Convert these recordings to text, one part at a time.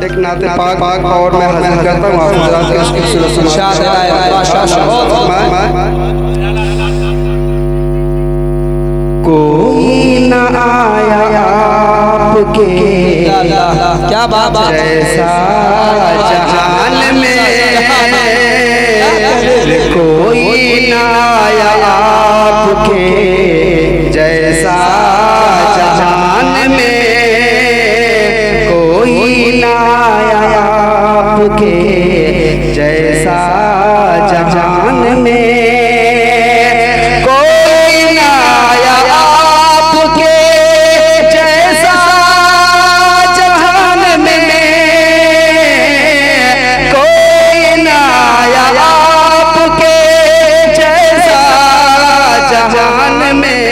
एक नाते पाक और मैं हाजिर करता हूँ आप हज़रात के इसकी कोई न आया आपके क्या बात जैसा जहान में, कोई न आया आपके जैसा जहान में, कोई न आया आपके जैसा जहान में, कोई न आया आपके जैसा जहान में, कोई न आया आपके जैसा जहान में।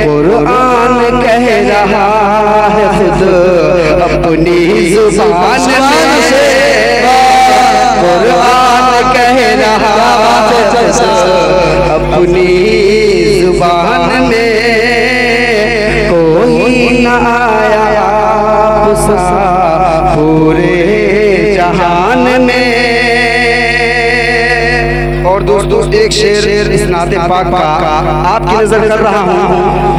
कुरान कह रहा है खुद अपनी जुबान से, कुरान कह रहा है अपनी जुबान में, कोई न आया आपसा पूरे जहान में। और दोस्तों एक शेर इस नाते पाक का आपकी नजर कर रहा हूँ,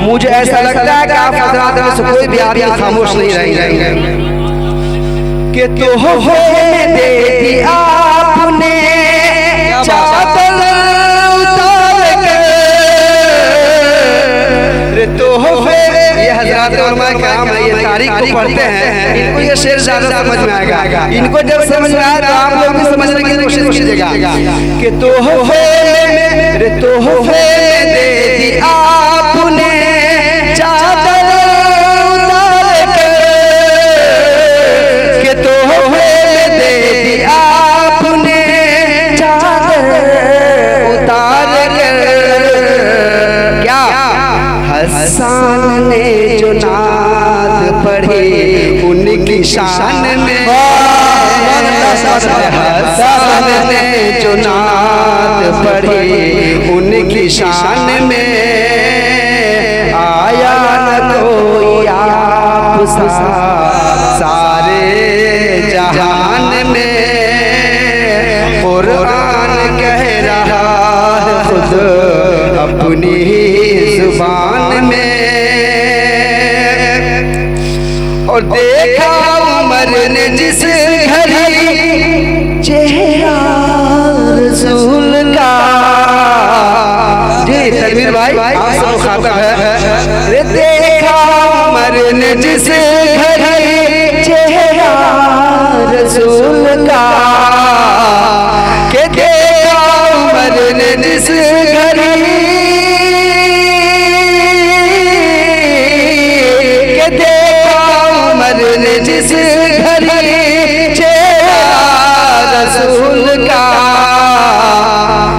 मुझे ऐसा लगता है कि आप हज़रात में से कोई भी आदमी खामोश नहीं रहेंगे कि तोहफे दे दी आपने चादर उतार के, तोहफे ये हज़रात उलमा कराम है, ये तारीख को पढ़ते हैं, इनको ये शेर ज़्यादा समझ में आएगा। इनको जब समझ में आए तो आप लोग भी समझने की कोशिश कीजिएगा कि तोहफे दे दी आपने चादर उतार के, कि तोहफे दे दी आपने चादर उतार के। क्या हसन ने जो नात पढ़ी उनकी शान में, हसन ने जो नात पढ़ी उनकी शान में, आया न कोई आप सा सारे जहान में। कुरान कह रहा है खुद अपनी जुबान में। और देखा उमर ने जिस घड़ी चेहरा रसूल का, जी तनवीर भाई आप सब खाता है, देखा उमर ने जिस घड़ी चेहरा रसूल का, के देखा उमर ने जिस घड़ी, के देखा उमर ने जिस घड़ी चेहरा रसूल का,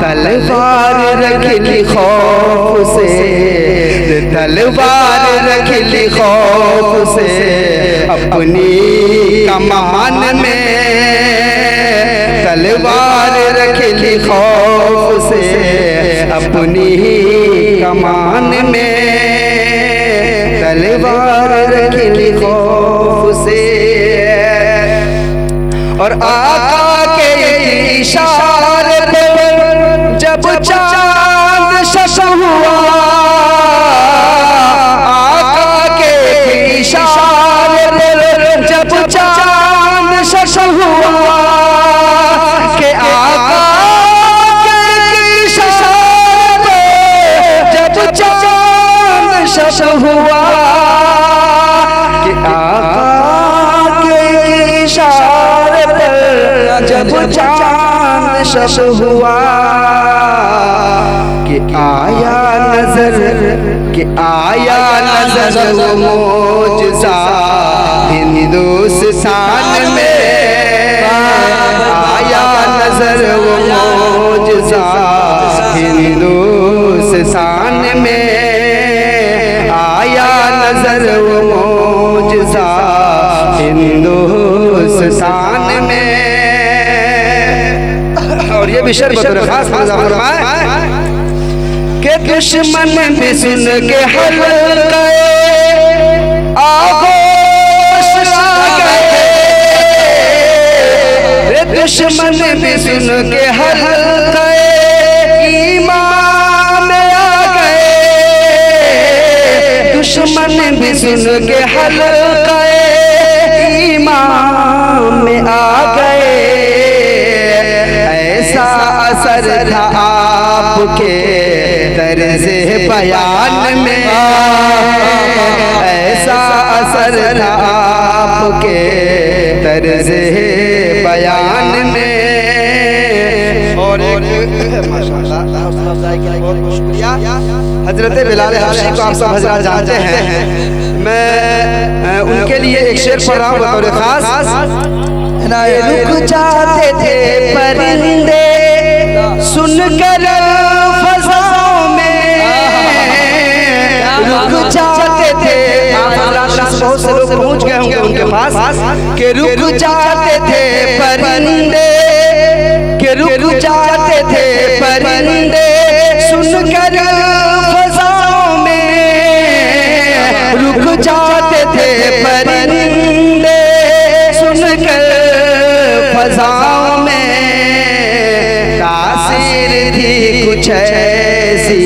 तलवार रख ली खौफ से, तलवार रख ली खौफ से अपनी कमान में, तलवार रख ली खौफ से अपनी कमान में, तलवार रख ली खौफ से। और आका के इशारे पर जब चांद शश हुआ, आका के इशारे पर जब चांद शश हुआ, के आका के इशारे पर जब चांद शश हुआ, के आका के इशारे पर जब चांद शश हुआ, कि आया नजर वो मोजज़ा हिंदुस्तान में, आया नजर वो मोजज़ा हिंदुस्तान में, आया नजर वो मोजज़ा हिंदुस्तान में। और ये भी शर्त खास के दुश्मन भी सुन के हल्के आगोश आ गए, दुश्मन भी सुन के हल्के ईमान में आ गए, दुश्मन भी सुन के हल्के ईमान में आ गए। ऐसा असर था आपके तर्ज़े बयान में, ऐसा असर था आपके तर्ज़े बयान में। और माशाअल्लाह बहुत शुक्रिया हजरत बिलाल हबशी को आप सब हजरात जानते हैं। मैं उनके लिए एक शेर पढ़ रहा हूँ बतौर खास। रुक जाते थे परिंदे सुनकर फज़ाओं में, रुक जाते थे, बहुत से लोग पहुंच गए होंगे उनके पास कि रुक जाते थे परिंदे, कि रुक जाते थे परिंदे सुनकर फज़ाओं में, रुक जाते थे परिंदे सुनकर फज़ाओं में। तासीर थी कुछ ऐसी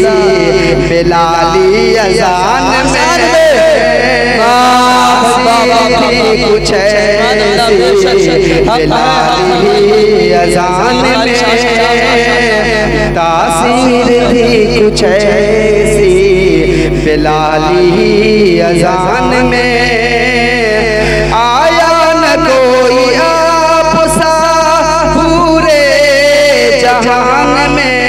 बिलाली अज़ान में, तासीर थी कुछ ऐसी बिलाली अज़ान में, तासीर थी कुछ ऐसी बिलाली अज़ान में। आया न कोई आप सा पूरे जहान में,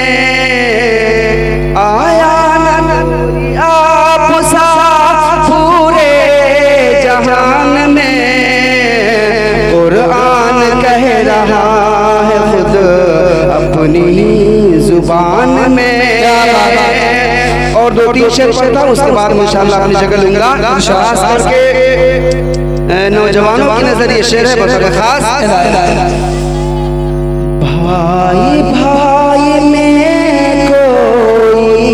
आया न कोई आप सा पूरे जहान में। कुरान कह रहा है खुद अपनी जुबान में। और दो तीन शेर पढ़ता हूँ, उसके बाद इंशाअल्लाह अपनी जगह लूंगा। खास करके नौजवानों के नजरिए शेर है बतौर खास। भाई भाई में कोई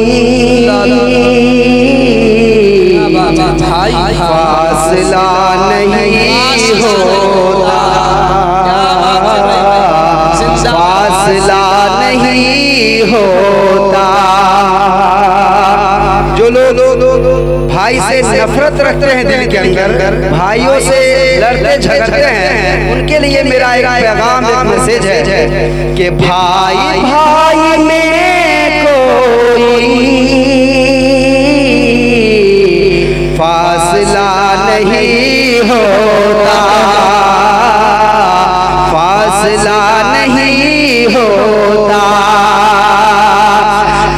फासला नहीं होता, फासला नहीं होता। जो लोग भाई से नफरत रखते हैं दिल के अंदर, भाइयों से लड़ते झगड़ते हैं, उनके लिए मेरा एक पैगाम, एक मैसेज है कि भाई भाई में कोई फासला नहीं होता, फासला नहीं होता।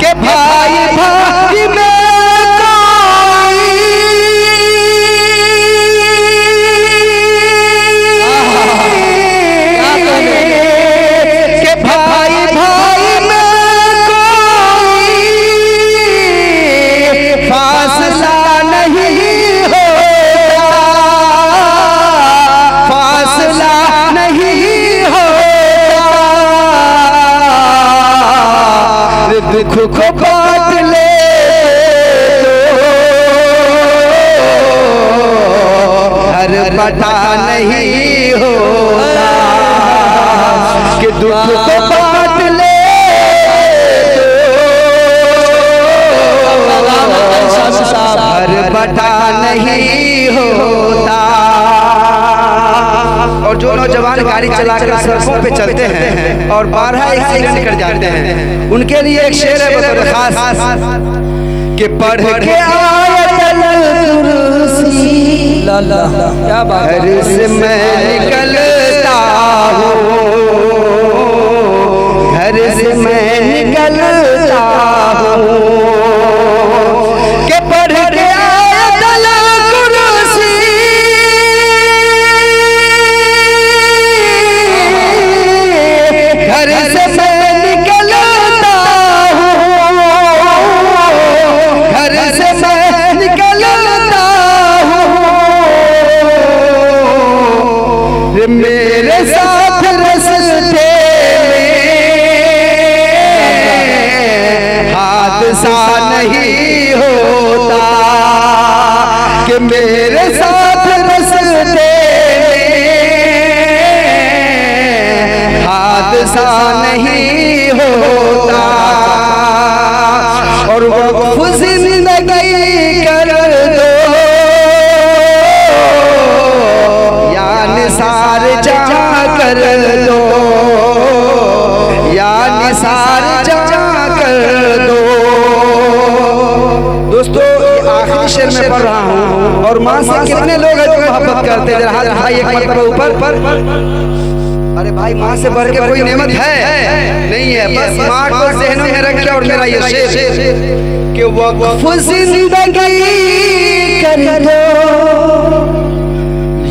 कि भाई भाई में दुख को बांट ले हर बटा नहीं होता, कि दुख को बांट ले हर बटा नहीं होता। और जो नौजवान गाड़ी चलाकर सड़कों पे चलते हैं और 12 एक्सीडेंट कर जाते हैं, उनके लिए एक शेर है बतौर खास कि पढ़ के आयतल कुर्सी घर से मैं निकलता हूँ, घर से मैं निकलता हूँ। कि पढ़ के आयतल कुर्सी घर से मैं निकलता हूँ, घर से मैं निकलता हूँ। मेरे साथ रस्ते में हादसा नहीं होता, कि मेरे साथ रस्ते में नहीं होता, और वक़्फ़ ज़िंदगी कर दो या निसार जहाँ कर दो, या निसार जहाँ कर दो। दोस्तों आखिरी शेर में पढ़ रहा हूँ, और माँ से कितने लोग हैं जो मोहब्बत करते हैं? जरा हाथ भाई एक मरतबा ऊपर। अरे भाई माँ से बढ़ के कोई नेमत है नहीं है, बस माँ को ज़हनों में रख के। और मेरा ये शेर कि वक़्फ़ ज़िंदगी कर दो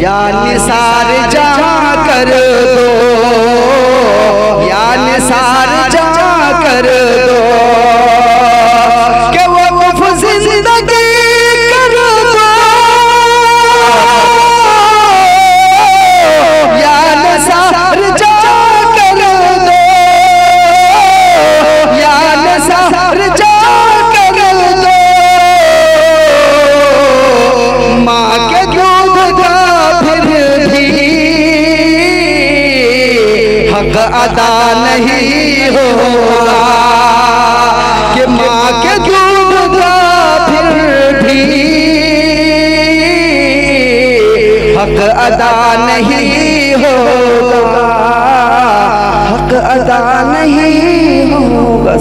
या निसार जहाँ कर दो, या निसार जहाँ कर दो, कि वक़्फ़ ज़िंदगी कर दो या निसार जहाँ कर दो, या निसार जहाँ कर दो। माँ के दूध का फिर भी हक अदा नहीं होगा, कि माँ के दूध का फिर भी हक अदा नहीं होगा, हक अदा नहीं होगा।